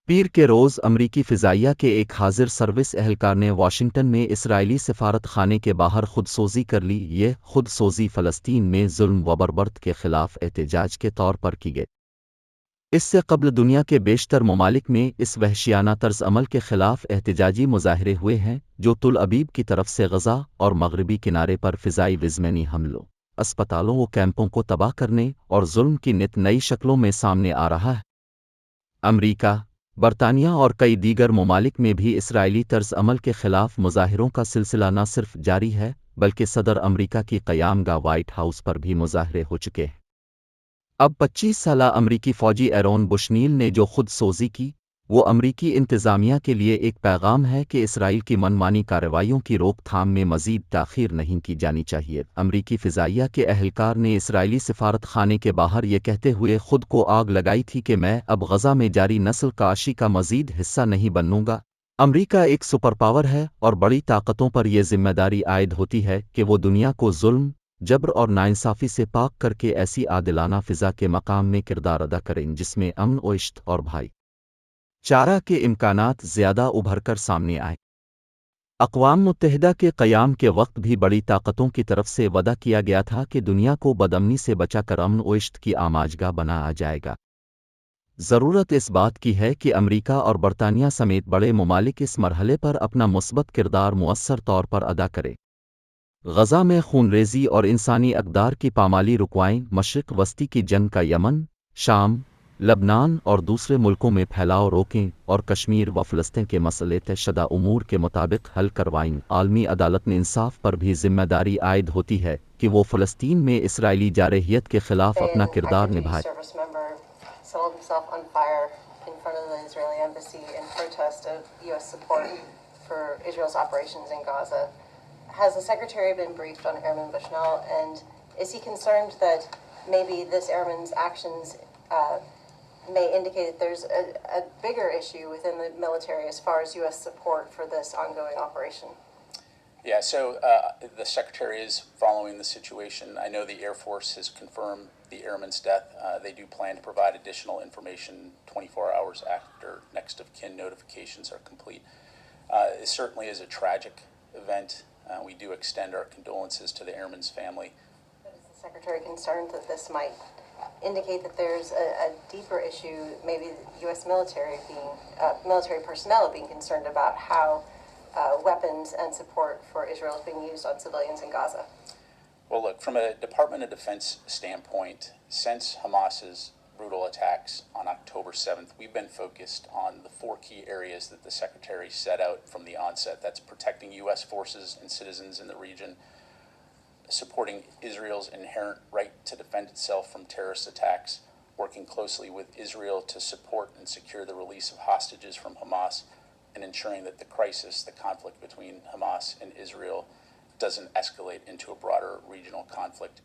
پیر کے روز امریکی فضائیہ کے ایک حاضر سروس اہلکار نے واشنگٹن میں اسرائیلی سفارت خانے کے باہر خود سوزی کر لی۔ یہ خود سوزی فلسطین میں ظلم و بربرد کے خلاف احتجاج کے طور پر کی گئی۔ اس سے قبل دنیا کے بیشتر ممالک میں اس وحشیانہ طرز عمل کے خلاف احتجاجی مظاہرے ہوئے ہیں جو تل ابیب کی طرف سے غزہ اور مغربی کنارے پر فضائی وزمینی حملوں، اسپتالوں و کیمپوں کو تباہ کرنے اور ظلم کی نت نئی شکلوں میں سامنے آ رہا ہے۔ امریکہ، برطانیہ اور کئی دیگر ممالک میں بھی اسرائیلی طرز عمل کے خلاف مظاہروں کا سلسلہ نہ صرف جاری ہے بلکہ صدر امریکہ کی قیام گاہ وائٹ ہاؤس پر بھی مظاہرے ہو چکے ہیں۔ اب 25 سالہ امریکی فوجی ایرون بشنیل نے جو خود سوزی کی، وہ امریکی انتظامیہ کے لیے ایک پیغام ہے کہ اسرائیل کی منمانی کارروائیوں کی روک تھام میں مزید تاخیر نہیں کی جانی چاہیے۔ امریکی فضائیہ کے اہلکار نے اسرائیلی سفارت خانے کے باہر یہ کہتے ہوئے خود کو آگ لگائی تھی کہ میں اب غزہ میں جاری نسل کاشی کا مزید حصہ نہیں بنوں گا۔ امریکہ ایک سپر پاور ہے اور بڑی طاقتوں پر یہ ذمہ داری عائد ہوتی ہے کہ وہ دنیا کو ظلم، جبر اور ناانصافی سے پاک کر کے ایسی عادلانہ فضا کے مقام میں کردار ادا کریں جس میں امن و عشق اور بھائی چارہ کے امکانات زیادہ ابھر کر سامنے آئیں۔ اقوام متحدہ کے قیام کے وقت بھی بڑی طاقتوں کی طرف سے وعدہ کیا گیا تھا کہ دنیا کو بدامنی سے بچا کر امن و عشق کی آماجگاہ بنایا جائے گا۔ ضرورت اس بات کی ہے کہ امریکہ اور برطانیہ سمیت بڑے ممالک اس مرحلے پر اپنا مثبت کردار مؤثر طور پر ادا کریں۔ غزہ میں خون ریزی اور انسانی اقدار کی پامالی رکوائیں، مشرق وسطی کی جنگ کا یمن، شام، لبنان اور دوسرے ملکوں میں پھیلاؤ روکیں اور کشمیر و فلسطین کے مسئلے طے شدہ امور کے مطابق حل کروائیں۔ عالمی عدالت میں انصاف پر بھی ذمہ داری عائد ہوتی ہے کہ وہ فلسطین میں اسرائیلی جارحیت کے خلاف اپنا کردار نبھائے۔ Set himself on fire in front of the Israeli embassy in protest of U.S. support for Israel's operations in Gaza. Has the Secretary been briefed on Airman Bushnell, and is he concerned that maybe this airman's actions may indicate that there's a bigger issue within the military as far as U.S. support for this ongoing operation? Yeah, so the Secretary is following the situation. I know the Air Force has confirmed the airman's death. They do plan to provide additional information 24 hours after next of kin notifications are complete. It certainly is a tragic event. We do extend our condolences to the airman's family. But is the Secretary concerned that this might indicate that there's a deeper issue, maybe U.S. military personnel being concerned about how weapons and support for Israel is being used on civilians in Gaza? Well, look, from a Department of Defense standpoint, since Hamas's brutal attacks on October 7th, we've been focused on the four key areas that the Secretary set out from the onset. That's protecting U.S. forces and citizens in the region, supporting Israel's inherent right to defend itself from terrorist attacks, working closely with Israel to support and secure the release of hostages from Hamas, and ensuring that the crisis, the conflict between Hamas and Israel, doesn't escalate into a broader regional conflict.